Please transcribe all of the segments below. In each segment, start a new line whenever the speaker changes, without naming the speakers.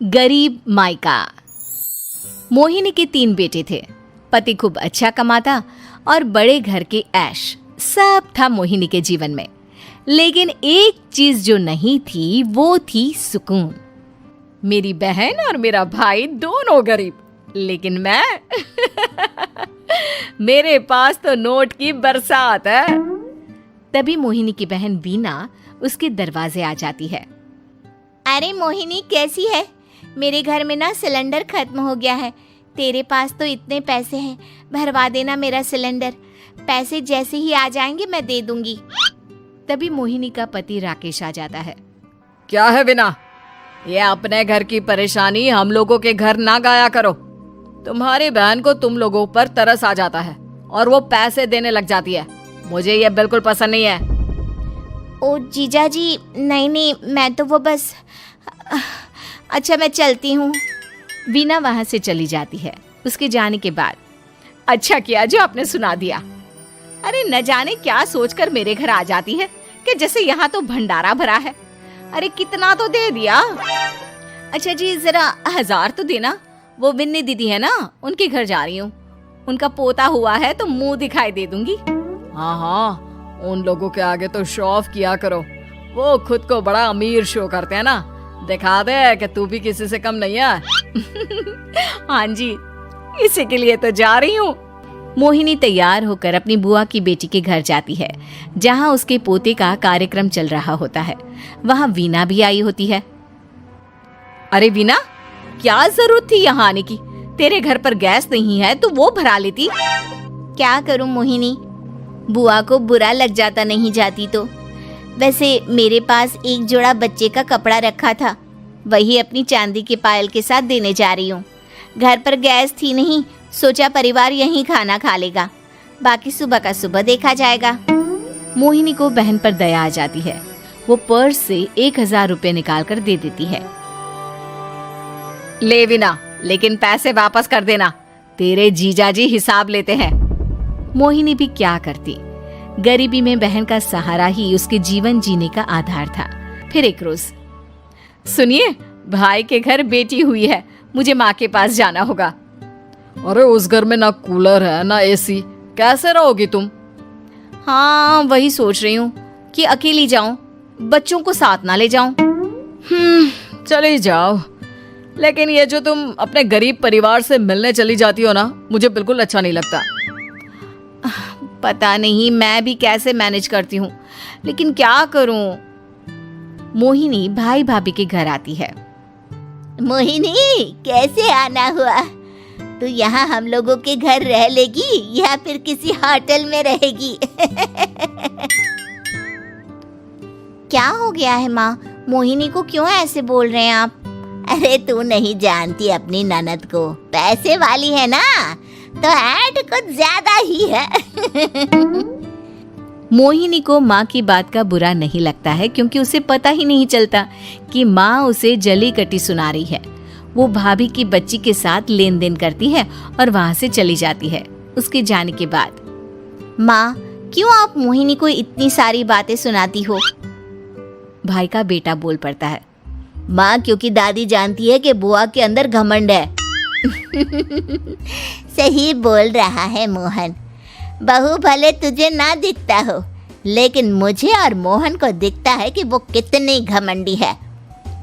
गरीब मायका। मोहिनी के 3 बेटे थे। पति खूब अच्छा कमाता और बड़े घर के ऐश सब था मोहिनी के जीवन में। लेकिन एक चीज जो नहीं थी वो थी सुकून। मेरी बहन और मेरा भाई दोनों गरीब, लेकिन मैं मेरे पास तो नोट की बरसात है। तभी मोहिनी की बहन वीना उसके दरवाजे आ जाती है।
अरे मोहिनी, कैसी है? मेरे घर में ना सिलेंडर खत्म हो गया है। तेरे पास तो इतने पैसे हैं, भरवा देना मेरा सिलेंडर। पैसे जैसे ही आ जाएंगे मैं दे दूंगी।
तभी मोहिनी का पति राकेश आ जाता है।
क्या है विना, ये अपने घर की परेशानी हम लोगों के घर ना गाया करो। तुम्हारी बहन को तुम लोगों पर तरस आ जाता है और वो पैसे देने लग जाती है। मुझे ये बिल्कुल पसंद नहीं है।
ओ जीजा जी, नहीं, मैं तो वो बस अच्छा, मैं चलती हूँ।
वीना वहां से चली जाती है। उसके जाने के बाद अच्छा किया जो आपने सुना दिया। अरे न जाने क्या सोचकर मेरे घर आ जाती है कि जैसे यहाँ तो भंडारा भरा है। अरे कितना तो दे दिया। अच्छा जी, जरा 1000 तो देना। वो बिन्नी दीदी है ना, उनके घर जा रही हूँ। उनका पोता हुआ है तो मुंह दिखाई दे दूंगी।
हाँ, उन लोगों के आगे तो शो ऑफ किया करो। वो खुद को बड़ा अमीर शो करते हैं ना, दिखा दे कि तू भी किसी से कम नहीं है।
हाँ जी, इसी के लिए तो जा रही हूँ। मोहिनी तैयार होकर अपनी बुआ की बेटी के घर जाती है, जहाँ उसके पोते का कार्यक्रम चल रहा होता है। वहाँ वीना भी आई होती है। अरे वीना, क्या जरूरत थी यहाँ आने की? तेरे घर पर गैस नहीं है तो वो भरा लेती।
क्या करूं मोहिनी, बुआ को बुरा लग जाता नहीं जाती तो। वैसे मेरे पास एक जोड़ा बच्चे का कपड़ा रखा था, वही अपनी चांदी के पायल के साथ देने जा रही हूँ। घर पर गैस थी नहीं, सोचा परिवार यहीं खाना खा लेगा, बाकी सुबह का सुबह देखा जाएगा।
मोहिनी को बहन पर दया आ जाती है। वो पर्स से 1000 रुपए निकाल कर दे देती है।
ले विना, लेकिन पैसे वापस कर देना, तेरे जीजाजी हिसाब लेते हैं।
मोहिनी भी क्या करती, गरीबी में बहन का सहारा ही उसके जीवन जीने का आधार था। फिर एक रोज, सुनिए, भाई के घर बेटी हुई है, मुझे माँ के पास जाना होगा।
अरे उस घर में ना कूलर है ना एसी, कैसे रहोगी तुम?
हाँ, वही सोच रही हूँ कि अकेली जाऊं, बच्चों को साथ ना ले जाऊं।
चली जाओ, लेकिन ये जो तुम अपने गरीब परिवार से मिलने चली जाती हो ना, मुझे बिल्कुल अच्छा नहीं लगता।
पता नहीं मैं भी कैसे मैनेज करती हूँ, लेकिन क्या करूँ। मोहिनी भाई भाभी के घर आती है।
मोहिनी, कैसे आना हुआ? तू यहाँ हम लोगों के घर रह लेगी या फिर किसी होटल में रहेगी? क्या हो गया है माँ? मोहिनी को क्यों ऐसे बोल रहे हैं आप? अरे तू नहीं जानती अपनी ननद को, पैसे वाली है ना, तो ऐड कुछ ज्यादा ही है।
मोहिनी को माँ की बात का बुरा नहीं लगता है, क्योंकि उसे पता ही नहीं चलता कि माँ उसे जली कटी सुना रही है। वो भाभी की बच्ची के साथ लेन देन करती है और वहाँ से चली जाती है। उसके जाने के बाद,
माँ, क्यों आप मोहिनी को इतनी सारी बातें सुनाती हो?
भाई का बेटा बोल पड़ता है।
माँ, क्योंकि दादी जानती है कि बुआ के अंदर घमंड है। सही बोल रहा है मोहन। बहू भले तुझे ना दिखता हो, लेकिन मुझे और मोहन को दिखता है कि वो कितनी घमंडी है।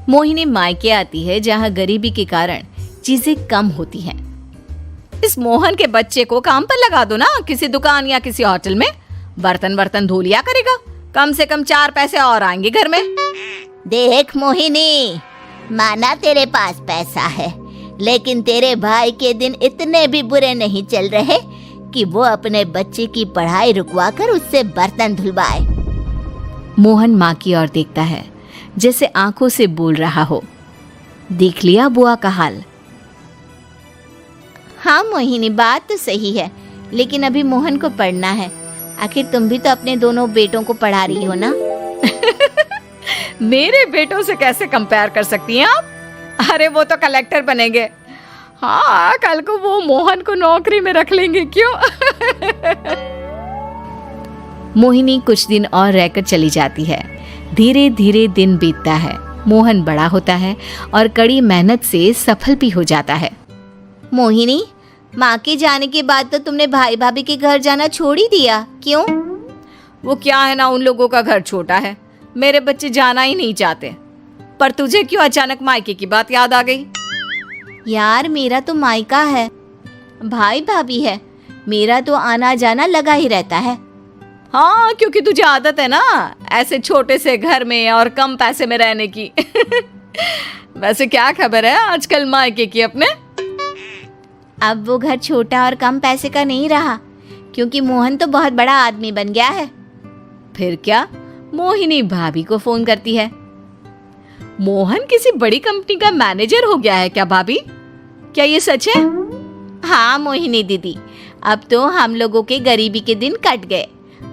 मोहिनी मायके आती है, जहाँ गरीबी के कारण चीजें कम होती हैं। इस मोहन के बच्चे को काम पर लगा दो ना, किसी दुकान या किसी होटल में। बर्तन धो लिया करेगा, कम से कम 4 पैसे और आएंगे घर में।
देख मोहिनी, माना तेरे पास पैसा है, लेकिन तेरे भाई के दिन इतने भी बुरे नहीं चल रहे कि वो अपने बच्चे की पढ़ाई रुकवा कर उससे बर्तन धुलवाए।
मोहन माँ की ओर देखता है, जैसे आंखों से बोल रहा हो, देख लिया बुआ का हाल।
हाँ मोहिनी, बात तो सही है, लेकिन अभी मोहन को पढ़ना है। आखिर तुम भी तो अपने दोनों बेटों को पढ़ा रही हो ना।
मेरे बेटों से कैसे कंपेयर कर सकती हैं आप? अरे वो तो कलेक्टर बनेंगे। हाँ, कल को वो मोहन को नौकरी में रख लेंगे, क्यों?
मोहिनी कुछ दिन और रहकर चली जाती है। धीरे धीरे दिन बीतता है। मोहन बड़ा होता है और कड़ी मेहनत से सफल भी हो जाता है।
मोहिनी, माँ के जाने के बाद तो तुमने भाई भाभी के घर जाना छोड़ ही दिया, क्यों?
वो क्या है ना, उन लोगों का घर छोटा है, मेरे बच्चे जाना ही नहीं चाहते। पर तुझे क्यों अचानक मायके की बात याद आ गई?
यार, मेरा तो मायका है, भाई भाभी है, मेरा तो आना जाना लगा ही रहता है।
हाँ, क्योंकि तुझे आदत है ना ऐसे छोटे से घर में और कम पैसे में रहने की। वैसे क्या खबर है आजकल मायके की अपने?
अब वो घर छोटा और कम पैसे का नहीं रहा, क्योंकि मोहन तो बहुत बड़ा आदमी बन गया है।
फिर क्या? मोहिनी भाभी को फोन करती है। मोहन किसी बड़ी कंपनी का मैनेजर हो गया है क्या भाभी? क्या ये सच है?
हाँ मोहिनी दीदी, अब तो हम लोगों के गरीबी के दिन कट गए।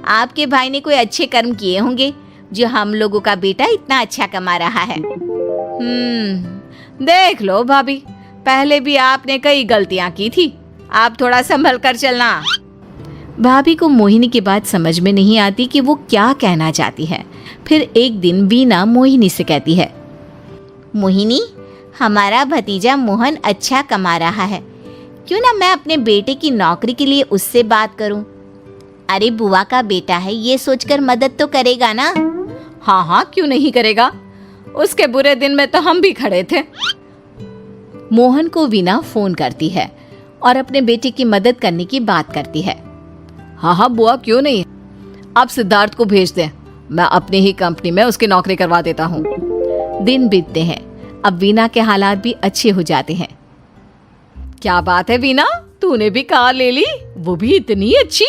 आपके भाई ने कोई अच्छे कर्म किए होंगे जो हम लोगों का बेटा इतना अच्छा कमा रहा है।
देख लो भाभी, पहले भी आपने कई गलतियां की थी, आप थोड़ा संभल कर चलना।
भाभी को मोहिनी की बात समझ में नहीं आती कि वो क्या कहना चाहती है। फिर एक दिन वीना मोहिनी से कहती है,
मोहिनी, हमारा भतीजा मोहन अच्छा कमा रहा है, क्यों ना मैं अपने बेटे की नौकरी के लिए उससे बात करूं? अरे बुआ का बेटा है, ये सोचकर मदद तो करेगा ना?
हाँ हाँ, क्यों नहीं करेगा, उसके बुरे दिन में तो हम भी खड़े थे।
मोहन को वीना फोन करती है और अपने बेटे की मदद करने की बात करती है।
हाँ हाँ बुआ, क्यों नहीं, आप सिद्धार्थ को भेज दें, मैं अपनी ही कंपनी में उसकी नौकरी करवा देता हूँ।
दिन बीतते हैं, अब वीना के हालात भी अच्छे हो जाते हैं।
क्या बात है वीना, तूने भी कार ले ली, वो भी इतनी अच्छी?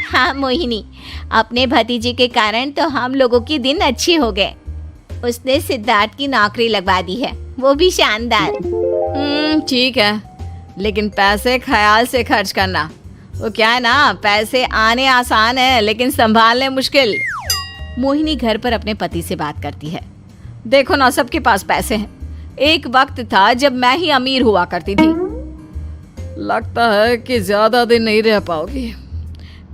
हाँ मोहिनी, अपने भतीजे के कारण तो हम लोगों के दिन अच्छे हो गए। उसने सिद्धार्थ की नौकरी लगवा दी है, वो भी शानदार।
ठीक है, लेकिन पैसे ख्याल से खर्च करना। वो क्या है ना, पैसे आने आसान है लेकिन संभालने मुश्किल।
मोहिनी घर पर अपने पति से बात करती है।
देखो ना, सबके पास पैसे हैं, एक वक्त था जब मैं ही अमीर हुआ करती थी। लगता है कि ज्यादा दिन नहीं रह पाओगी,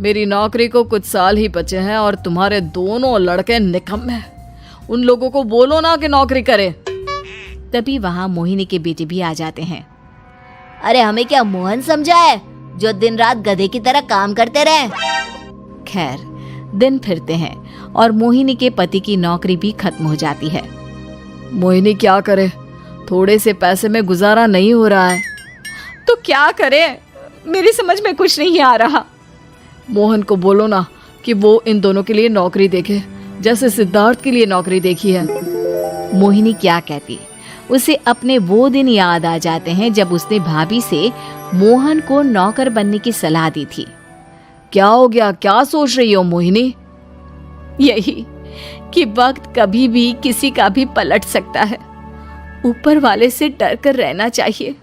मेरी नौकरी को कुछ साल ही बचे हैं और तुम्हारे दोनों लड़के निकम्मे हैं। उन लोगों को बोलो ना कि नौकरी करे।
तभी वहाँ मोहिनी के बेटे भी आ जाते हैं।
अरे हमें क्या मोहन समझा है जो दिन रात गधे की तरह काम करते रहे?
खैर, दिन फिरते हैं और मोहिनी के पति की नौकरी भी खत्म हो जाती है।
मोहिनी क्या करे, थोड़े से पैसे में गुजारा नहीं हो रहा है। तो क्या करे, मेरी समझ में कुछ नहीं आ रहा। मोहन को बोलो ना कि वो इन दोनों के लिए नौकरी देखे, जैसे सिद्धार्थ के लिए नौकरी देखी है।
मोहिनी क्या कहती, उसे अपने वो दिन याद आ जाते हैं जब उसने भाभी से मोहन को नौकर बनने की सलाह दी थी।
क्या हो गया, क्या सोच रही हो मोहिनी?
यही कि वक्त कभी भी किसी का भी पलट सकता है, ऊपर वाले से डर कर रहना चाहिए।